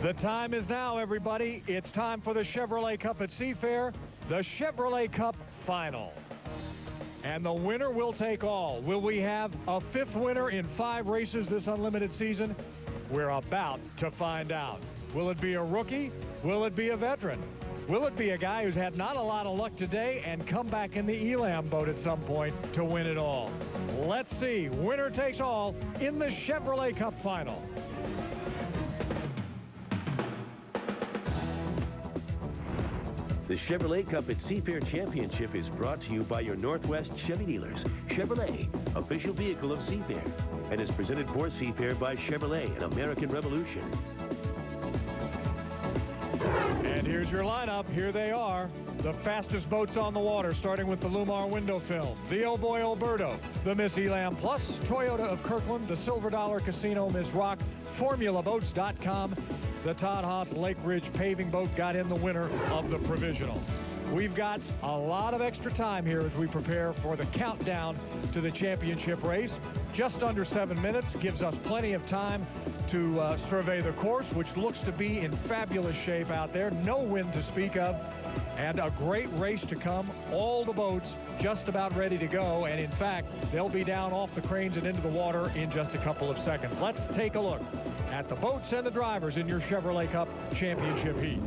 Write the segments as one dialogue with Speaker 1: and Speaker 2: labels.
Speaker 1: The time is now, everybody. It's time for the Chevrolet Cup at Seafair, the Chevrolet Cup Final. And the winner will take all. Will we have a fifth winner in 5 races this unlimited season? We're about to find out. Will it be a rookie? Will it be a veteran? Will it be a guy who's had not a lot of luck today and come back in the Elam boat at some point to win it all? Let's see. Winner takes all in the Chevrolet Cup Final.
Speaker 2: The Chevrolet Cup at Seafair Championship is brought to you by your Northwest Chevy dealers. Chevrolet, official vehicle of Seafair, and is presented for Seafair by Chevrolet, an American Revolution.
Speaker 1: And here's your lineup. Here they are. The fastest boats on the water, starting with the Lumar window film. The Oh Boy Alberto, the Miss Elam Plus, Toyota of Kirkland, the Silver Dollar Casino Miss Rock, FormulaBoats.com. The Todd Haas Lake Ridge paving boat got in the winner of the provisional. We've got a lot of extra time here as we prepare for the countdown to the championship race. Just under 7 minutes gives us plenty of time to survey the course, which looks to be in fabulous shape out there. No wind to speak of, and a great race to come. All the boats just about ready to go, and in fact, they'll be down off the cranes and into the water in just a couple of seconds. Let's take a look at the boats and the drivers in your Chevrolet Cup Championship heat.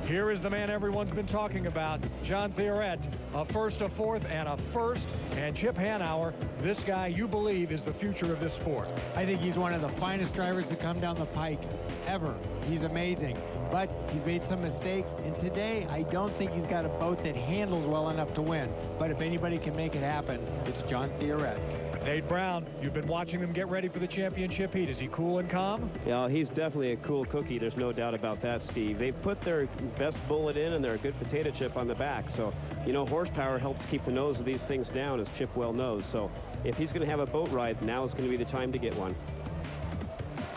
Speaker 1: Here is the man everyone's been talking about, John Theoret, a first, a fourth, and a first, and Chip Hanauer. This guy, you believe, is the future of this sport.
Speaker 3: I think he's one of the finest drivers to come down the pike ever. He's amazing, but he's made some mistakes, and today I don't think he's got a boat that handles well enough to win. But if anybody can make it happen, it's John Theoret.
Speaker 1: Nate Brown, you've been watching them get ready for the championship heat. Is he cool and calm?
Speaker 4: Yeah, he's definitely a cool cookie. There's no doubt about that, Steve. They put their best bullet in, and they're a good potato chip on the back. So, you know, horsepower helps keep the nose of these things down, as Chip well knows. So if he's going to have a boat ride, now is going to be the time to get one.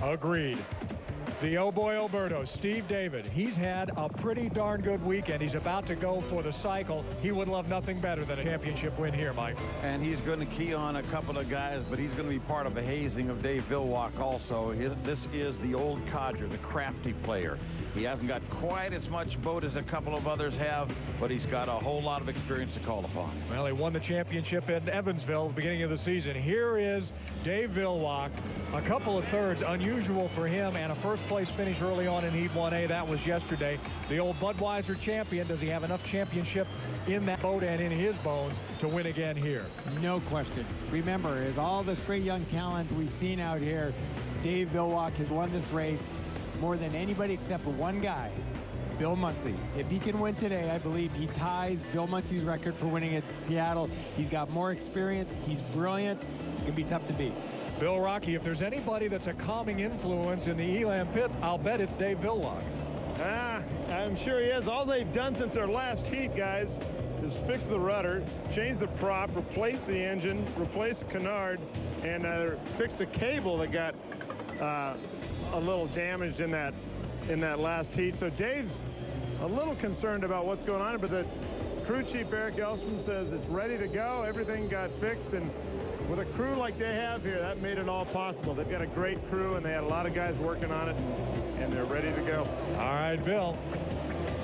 Speaker 1: Agreed. The Oh Boy Alberto, Steve David, he's had a pretty darn good weekend. He's about to go for the cycle. He would love nothing better than a championship win here, Mike.
Speaker 5: And he's going to key on a couple of guys, but he's going to be part of a hazing of Dave Villwock also. This is the old codger, the crafty player. He hasn't got quite as much boat as a couple of others have, but he's got a whole lot of experience to call upon.
Speaker 1: Well, he won the championship in Evansville at the beginning of the season. Here is Dave Villwock. A couple of thirds, unusual for him, and a first-place finish early on in Heat 1A. That was yesterday. The old Budweiser champion. Does he have enough championship in that boat and in his bones to win again here?
Speaker 3: No question. Remember, as all this great young talent we've seen out here, Dave Villwock has won this race more than anybody except for one guy, Bill Munsey. If he can win today, I believe he ties Bill Munsey's record for winning at Seattle. He's got more experience. He's brilliant. It's going to be tough to beat.
Speaker 1: Bill Rocky, if there's anybody that's a calming influence in the Elam pit, I'll bet it's Dave Villwock.
Speaker 6: I'm sure he is. All they've done since their last heat, guys, is fix the rudder, change the prop, replace the engine, replace the canard, and fixed a cable that got a little damaged in that last heat. So Dave's a little concerned about what's going on, but the crew chief, Eric Elstrom, says it's ready to go. Everything got fixed, and with a crew like they have here, that made it all possible. They've got a great crew, and they had a lot of guys working on it, and they're ready to go.
Speaker 1: All right, Bill.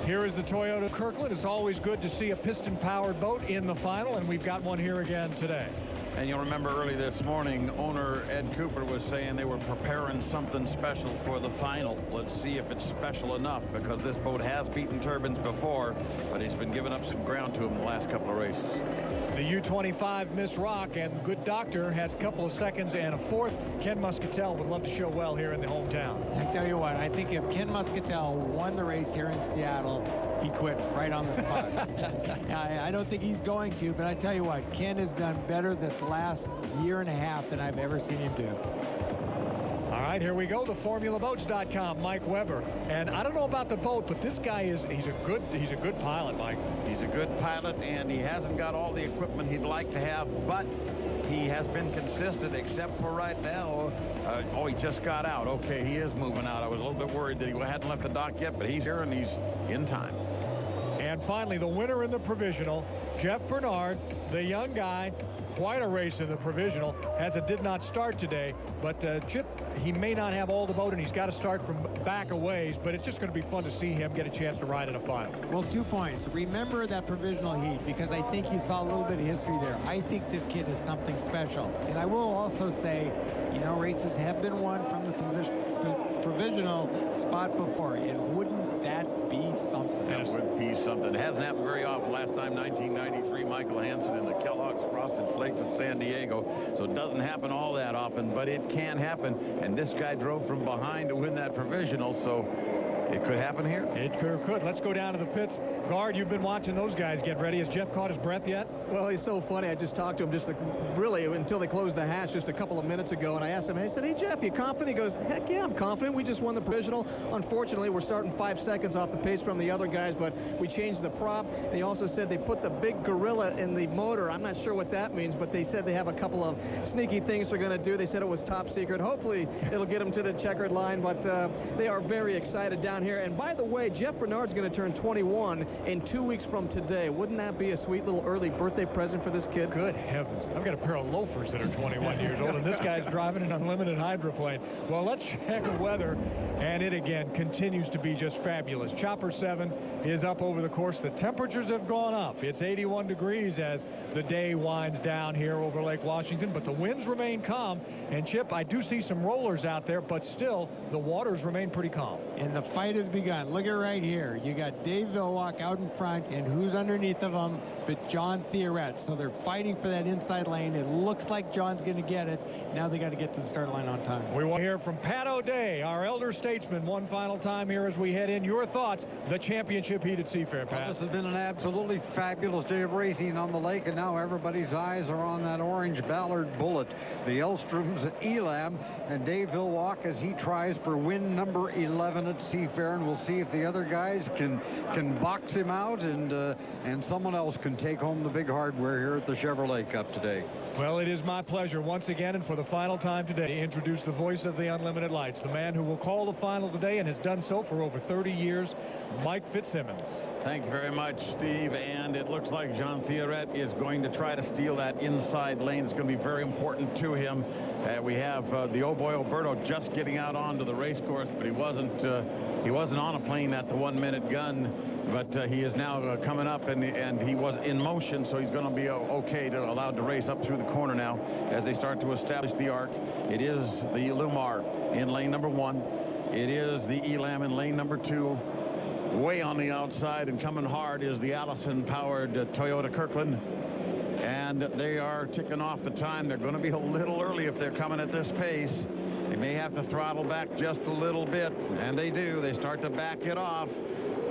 Speaker 1: Here is the Toyota Kirkland. It's always good to see a piston-powered boat in the final, and we've got one here again today.
Speaker 5: And you'll remember early this morning, owner Ed Cooper was saying they were preparing something special for the final. Let's see if it's special enough, because this boat has beaten turbines before, but he's been giving up some ground to him the last couple of races.
Speaker 1: The U-25 Miss Rock and Good Doctor has a couple of seconds and a fourth. Ken Muscatel would love to show well here in the hometown.
Speaker 3: I tell you what, I think if Ken Muscatel won the race here in Seattle, he quit right on the spot. I don't think he's going to, but I tell you what, Ken has done better this last year and a half than I've ever seen him do.
Speaker 1: All right, here we go. The FormulaBoats.com, Mike Weber. And I don't know about the boat, but this guy he's a good pilot, Mike.
Speaker 5: He's a good pilot, and he hasn't got all the equipment he'd like to have, but he has been consistent, except for right now. Oh, he just got out. Okay, he is moving out. I was a little bit worried that he hadn't left the dock yet, but he's here and he's in time.
Speaker 1: And finally, the winner in the provisional, Jeff Bernard, the young guy, quite a race in the provisional, as it did not start today. But Chip, he may not have all the boat, and he's got to start from back a ways, but it's just going to be fun to see him get a chance to ride in a final.
Speaker 3: Well, 2 points. Remember that provisional heat, because I think you saw a little bit of history there. I think this kid is something special. And I will also say, you know, races have been won from the provisional spot before. And wouldn't that be something?
Speaker 5: That would be something. It hasn't happened very often. Last time, 1993, Michael Hansen in the Kellogg's Frosted Flakes at San Diego. So it doesn't happen all that often, but it can happen. And this guy drove from behind to win that provisional, so it could happen here.
Speaker 1: It could. Let's go down to the pits. Guard, you've been watching those guys get ready. Has Jeff caught his breath yet?
Speaker 7: Well, he's so funny. I just talked to him just really until they closed the hatch just a couple of minutes ago, and I asked him, I said, hey, Jeff, you confident? He goes, heck yeah, I'm confident. We just won the provisional. Unfortunately, we're starting 5 seconds off the pace from the other guys, but we changed the prop. And he also said they put the big gorilla in the motor. I'm not sure what that means, but they said they have a couple of sneaky things they're going to do. They said it was top secret. Hopefully, it'll get them to the checkered line, but they are very excited down here. And by the way, Jeff Bernard's going to turn 21 in 2 weeks from today. Wouldn't that be a sweet little early birthday present for this kid?
Speaker 1: Good heavens. I've got a pair of loafers that are 21 years old, and this guy's driving an unlimited hydroplane. Well, let's check the weather, and it again continues to be just fabulous. Chopper 7 is up over the course. The temperatures have gone up. It's 81 degrees as the day winds down here over Lake Washington, but the winds remain calm. And Chip, I do see some rollers out there, but still the waters remain pretty calm.
Speaker 3: And the fight has begun. Look at right here. You got Dave Villwock out in front, and who's underneath of him but John Theoret. So they're fighting for that inside lane. It looks like John's going to get it. Now they got to get to the start line on time.
Speaker 1: We want to hear from Pat O'Day, our elder statesman, one final time here as we head in. Your thoughts, the championship heat at Seafair, Pat.
Speaker 8: Well, this has been an absolutely fabulous day of racing on the lake, and now everybody's eyes are on that orange Ballard Bullet, the Elstrom's Elam, and Dave Villwock as he tries for win number 11 at Seafair, and we'll see if the other guys can box him out and someone else can take home the big hardware here at the Chevrolet Cup today.
Speaker 1: Well, it is my pleasure once again and for the final time today to introduce the voice of the Unlimited Lights, the man who will call the final today and has done so for over 30 years, Mike Fitzsimmons.
Speaker 5: Thank you very much, Steve. And it looks like Jean Theoret is going to try to steal that inside lane. It's going to be very important to him. We have the Oh Boy Alberto just getting out onto the race course, but he wasn't on a plane at the 1 minute gun. But he is now coming up, and he was in motion, so he's going to be okay to allowed to race up through the corner now as they start to establish the arc. It is the Lumar in lane number 1. It is the Elam in lane number 2. Way on the outside and coming hard is the Allison-powered Toyota Kirkland. And they are ticking off the time. They're going to be a little early if they're coming at this pace. They may have to throttle back just a little bit, and they do. They start to back it off.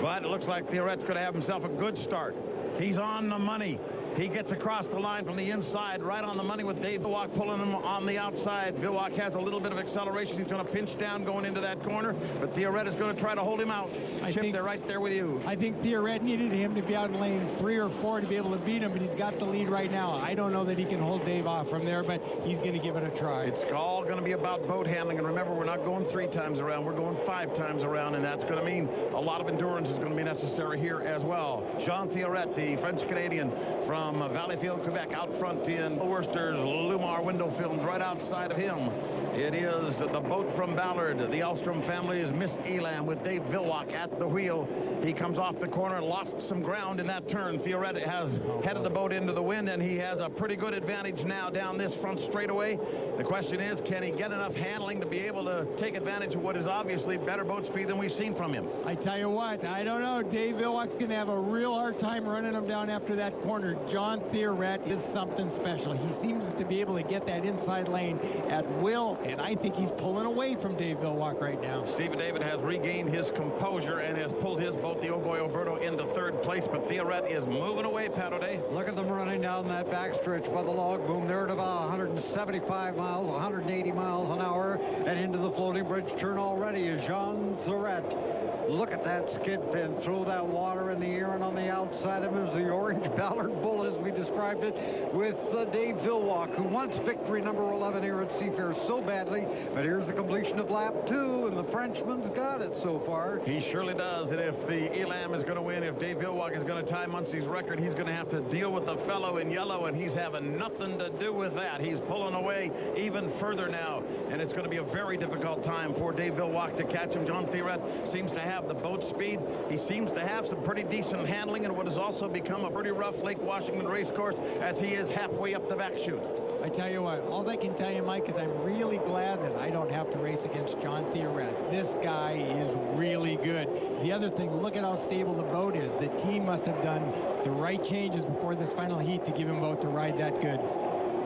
Speaker 5: But it looks like Theoret's going to have himself a good start. He's on the money. He gets across the line from the inside, right on the money with Dave Villwock pulling him on the outside. Villwock has a little bit of acceleration. He's going to pinch down going into that corner, but Theoret is going to try to hold him out. Chip, they're right there with you.
Speaker 3: I think Theoret needed him to be out in lane 3 or 4 to be able to beat him, but he's got the lead right now. I don't know that he can hold Dave off from there, but he's going to give it a try.
Speaker 5: It's all going to be about boat handling, and remember, we're not going 3 times around. We're going 5 times around, and that's going to mean a lot of endurance is going to be necessary here as well. Jean Theoret, the French-Canadian from Valleyfield, Quebec, out front in Worcester's Lumar window films right outside of him. It is the boat from Ballard, the Elstrom family's Miss Elam, with Dave Villwock at the wheel. He comes off the corner, lost some ground in that turn. Theoret has headed the boat into the wind, and he has a pretty good advantage now down this front straightaway. The question is, can he get enough handling to be able to take advantage of what is obviously better boat speed than we've seen from him?
Speaker 3: I tell you what, I don't know. Dave Villwock's going to have a real hard time running him down after that corner. John Theoret is something special. He seems to be able to get that inside lane at will, and I think he's pulling away from Dave Villwock right now.
Speaker 5: Stephen David has regained his composure and has pulled his boat, the Oh Boy Alberto, into 3rd place, but Theoret is moving away, Pat O'Day.
Speaker 8: Look at them running down that backstretch by the log boom. They're at about 175 miles, 180 miles an hour, and into the floating bridge turn already is Jean Theoret. Look at that skid fin. Throw that water in the air, and on the outside of him is the orange Ballard Bull, as we described it, with Dave Villwock, who wants victory number 11 here at Seafair so badly. But here's the completion of lap 2, and the Frenchman's got it so far.
Speaker 5: He surely does. And if the Elam is going to win, if Dave Villwock is going to tie Muncie's record, he's going to have to deal with the fellow in yellow, and he's having nothing to do with that. He's pulling away even further now, and it's going to be a very difficult time for Dave Villwock to catch him. John Theoret seems to have the boat speed. He seems to have some pretty decent handling in what has also become a pretty rough Lake Washington race course, as he is halfway up the back chute.
Speaker 3: I tell you what, all I can tell you, Mike, is I'm really glad that I don't have to race against John Theoret. This guy is really good. The other thing, look at how stable the boat is. The team must have done the right changes before this final heat to give him boat to ride that good.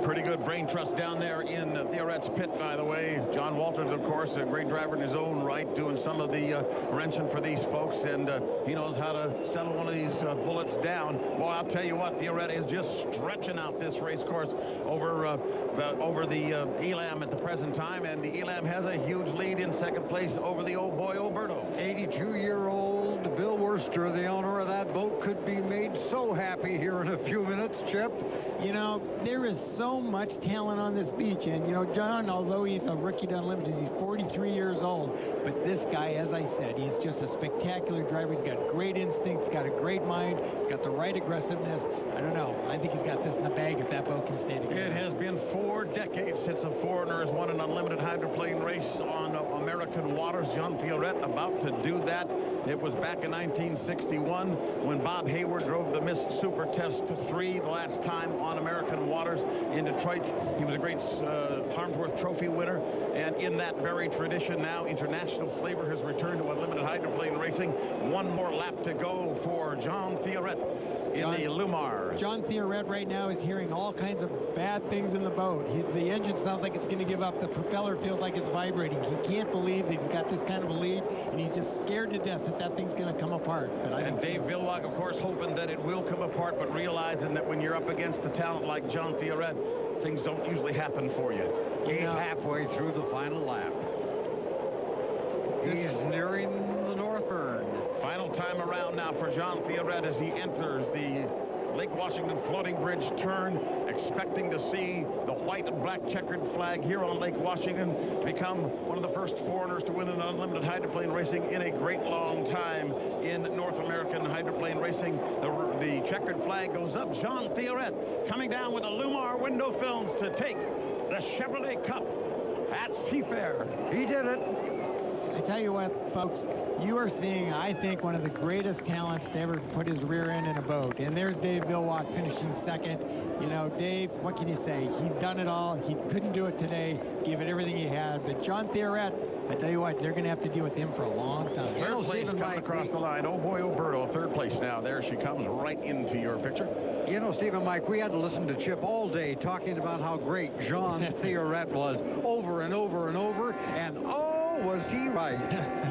Speaker 5: Pretty good brain trust down there in Theoret's pit, by the way. John Walters, of course, a great driver in his own right, doing some of the wrenching for these folks, and he knows how to settle one of these bullets down. Boy, I'll tell you what, Theoret is just stretching out this race course over the Elam at the present time, and the Elam has a huge lead in second place over the old boy Alberto.
Speaker 8: 82-year-old Bill Worcester, the owner of that boat, could be made so happy here in a few minutes, Chip.
Speaker 3: You know, there is so much talent on this beach, and, you know, John, although he's a rookie to Unlimited, he's 43 years old, but this guy, as I said, he's just a spectacular driver. He's got great instincts, got a great mind, he's got the right aggressiveness. I don't know. I think he's got this in the bag if that boat can stay together.
Speaker 5: It has been 4 decades since a foreigner has won an unlimited hydroplane race on American waters. John Theoret about to do that. It was back in 1961 when Bob Hayward drove the Miss Super Test 3 the last time on American waters in Detroit. He was a great Harmsworth Trophy winner, and in that very tradition now, international flavor has returned to unlimited hydroplane racing. One more lap to go for John Theoret in the Lumar.
Speaker 3: John Theoret right now is hearing all kinds of bad things in the boat. The engine sounds like it's going to give up. The propeller feels like it's vibrating. He can't believe that he's got this kind of a lead, and he's just scared to death that that thing's going to come apart.
Speaker 5: And Dave Villwock, of course, hoping that it will come apart, but realizing that when you're up against a talent like John Theoret, things don't usually happen for you.
Speaker 8: He's halfway through the final lap. He's nearing the North Burn.
Speaker 5: Final time around now for John Theoret as he enters the Lake Washington Floating Bridge turn, expecting to see the white and black checkered flag here on Lake Washington become one of the first foreigners to win an unlimited hydroplane racing in a great long time in North American hydroplane racing. The checkered flag goes up. John Theoret coming down with the Lumar window films to take the Chevrolet Cup at Seafair.
Speaker 8: He did it.
Speaker 3: I tell you what, folks, you are seeing, I think, one of the greatest talents to ever put his rear end in a boat. And there's Dave Villwock finishing second. You know, Dave, what can you say? He's done it all. He couldn't do it today. Gave it everything he had. But John Theoret, I tell you what, they're going to have to deal with him for a long time.
Speaker 5: Third place coming across the line. Oh, boy, Alberto, third place now. There she comes right into your picture.
Speaker 8: You know, Steve and Mike, we had to listen to Chip all day talking about how great John Theoret was over and over and over. And, oh, was he right.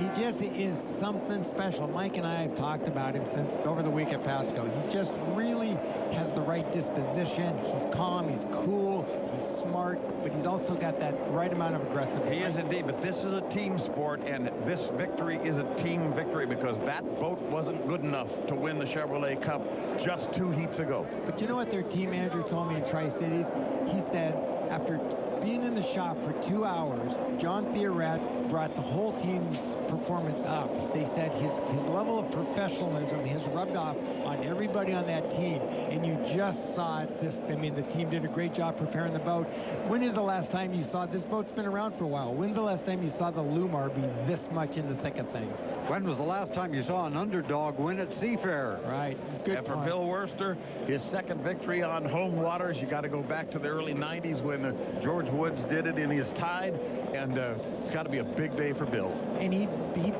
Speaker 3: He just is something special. Mike and I have talked about him since over the week at Pasco. He just really has the right disposition. He's calm, he's cool, he's smart, but he's also got that right amount of aggressiveness.
Speaker 5: He is indeed, but this is a team sport, and this victory is a team victory because that boat wasn't good enough to win the Chevrolet Cup just 2 heats ago.
Speaker 3: But you know what their team manager told me in Tri-Cities? He said after being in the shop for 2 hours, John Theoret brought the whole team's performance up. They said his level of professionalism has rubbed off on everybody on that team, and you just saw it. I mean, the team did a great job preparing the boat. When is the last time you saw this boat's been around for a while? When's the last time you saw the Lumar be this much in the thick of things?
Speaker 8: When was the last time you saw an underdog win at Seafair?
Speaker 3: Right. Good
Speaker 5: and for
Speaker 3: fun.
Speaker 5: Bill Worcester, his second victory on home waters. You got to go back to the early 90s when George Woods did it in his Tide, and it's got to be a big day for Bill.
Speaker 3: And he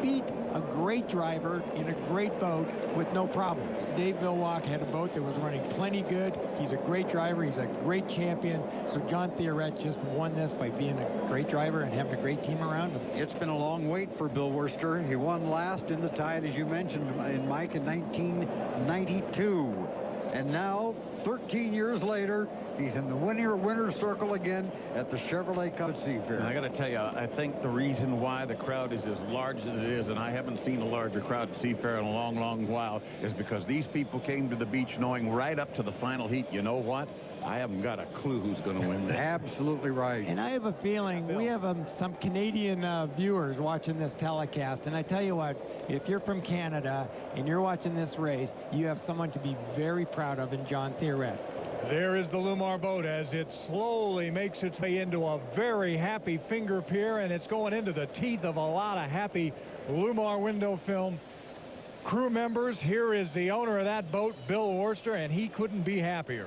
Speaker 3: beat a great driver in a great boat with no problem. Dave Villwock had a boat that was running plenty good. He's a great driver. He's a great champion. So John Theoret just won this by being a great driver and having a great team around him.
Speaker 8: It's been a long wait for Bill Worcester. He won last in the Tide, as you mentioned, in Mike, in 1992. And now 13 years later, he's in the winner's circle again at the Chevrolet Cup at Seafair.
Speaker 5: And I got to tell you, I think the reason why the crowd is as large as it is, and I haven't seen a larger crowd at Seafair in a long, long while, is because these people came to the beach knowing right up to the final heat, you know what? I haven't got a clue who's going to win that.
Speaker 8: Absolutely right.
Speaker 3: And I have a feeling we have some Canadian viewers watching this telecast. And I tell you what, if you're from Canada and you're watching this race, you have someone to be very proud of in John Theoret.
Speaker 1: There is the Lumar boat as it slowly makes its way into a very happy finger pier, and it's going into the teeth of a lot of happy Lumar window film crew members. Here is the owner of that boat, Bill Worcester, and he couldn't be happier.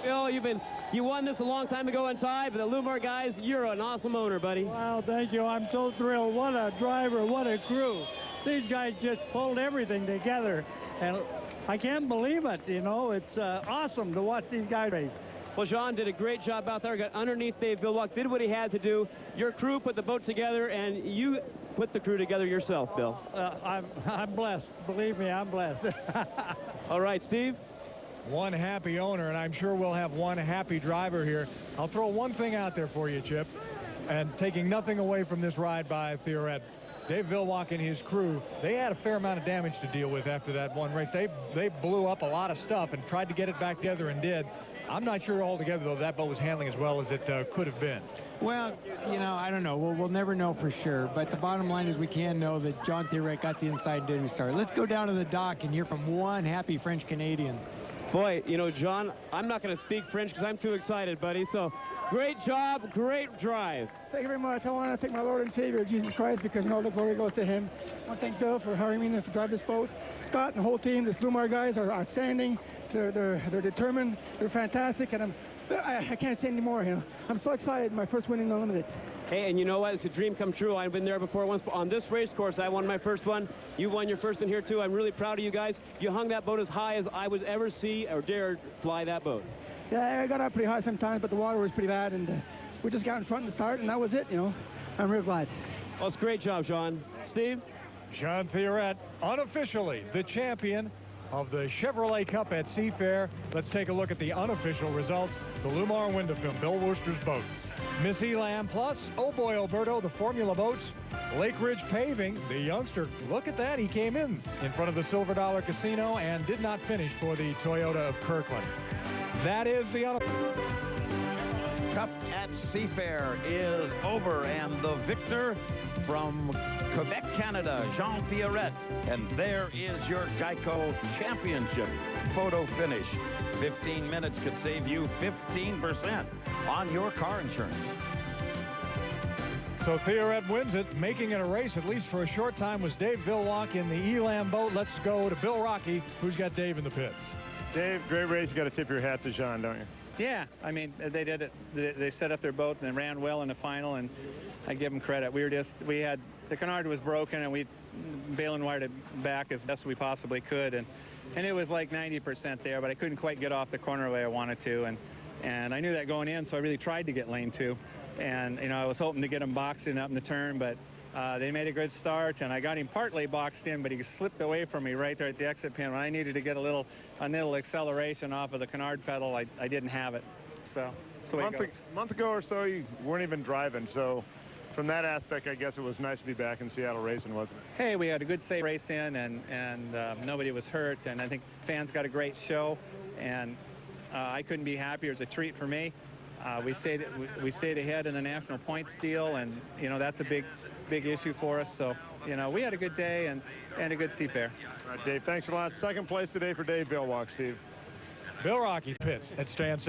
Speaker 4: Bill, you won this a long time ago in Ty, but the Lumar guys, you're an awesome owner, buddy.
Speaker 9: Wow, thank you. I'm so thrilled. What a driver, what a crew. These guys just pulled everything together, and I can't believe it, you know. It's awesome to watch these guys race.
Speaker 4: Well, Jean did a great job out there, got underneath Dave Villwock, did what he had to do. Your crew put the boat together, and you put the crew together yourself, Bill.
Speaker 9: I'm blessed. Believe me, I'm blessed.
Speaker 4: All right, Steve.
Speaker 1: One happy owner, and I'm sure we'll have one happy driver here. I'll throw one thing out there for you, Chip, and taking nothing away from this ride by Theoret. Dave Villwock and his crew, they had a fair amount of damage to deal with after that one race. They blew up a lot of stuff and tried to get it back together and did. I'm not sure altogether, though, that boat was handling as well as it could have been.
Speaker 3: Well, you know, I don't know. We'll never know for sure. But the bottom line is we can know that John Theoret got the inside and didn't start. Let's go down to the dock and hear from one happy French Canadian.
Speaker 4: Boy, you know, John, I'm not going to speak French because I'm too excited, buddy. So, great job, great drive.
Speaker 10: Thank you very much. I want to thank my Lord and Savior, Jesus Christ, because all the glory goes to him. I want to thank Bill for hiring me to drive this boat. Scott and the whole team, the Lumar guys are outstanding. They're determined. They're fantastic, and I can't say any more. You know, I'm so excited. My first win in Unlimited.
Speaker 4: Hey, and you know what? It's a dream come true. I've been there before once. On this race course, I won my first one. You won your first one here, too. I'm really proud of you guys. You hung that boat as high as I would ever see or dare fly that boat.
Speaker 10: Yeah, I got up pretty high sometimes, but the water was pretty bad, and we just got in front in the start, and that was it, you know. I'm real glad.
Speaker 4: Well, it's a great job, Sean. Steve?
Speaker 1: John Theoret, unofficially the champion of the Chevrolet Cup at Seafair. Let's take a look at the unofficial results. The Lumar window film, Bill Worcester's boat. Miss Elam Plus, Oh Boy Alberto, the Formula boats. Lake Ridge Paving, the youngster, look at that. He came in front of the Silver Dollar Casino and did not finish for the Toyota of Kirkland. That is the
Speaker 5: Cup at Seafair is over, and the victor from Quebec, Canada, Jean Theoret. And there is your Geico Championship photo finish. 15 minutes could save you 15% on your car insurance.
Speaker 1: So Theoret wins it. Making it a race, at least for a short time, was Dave Villwock in the Elam boat. Let's go to Bill Rocky, who's got Dave in the pits.
Speaker 6: Dave, great race. You got to tip your hat to Jean, don't you?
Speaker 11: Yeah, I mean, they did it. They set up their boat and ran well in the final, and I give them credit. We had, the canard was broken, and we bail and wired it back as best we possibly could, and it was like 90% there, but I couldn't quite get off the corner the way I wanted to, and I knew that going in, so I really tried to get lane 2, and you know, I was hoping to get him boxing up in the turn, but they made a good start, and I got him partly boxed in, but he slipped away from me right there at the exit pin. When I needed to get a little acceleration off of the canard pedal, I didn't have it. So
Speaker 6: a month ago or so, you weren't even driving. So from that aspect, I guess it was nice to be back in Seattle racing, wasn't it?
Speaker 11: Hey, we had a good safe race in, and nobody was hurt, and I think fans got a great show, and I couldn't be happier. It was a treat for me. We stayed ahead in the national points deal, and you know, that's a big issue for us. So you know, we had a good day and a good Seafair.
Speaker 6: All right, Dave, thanks a lot. Second place today for Dave Villwock, Steve.
Speaker 1: Bill Rocky pits at stand 6.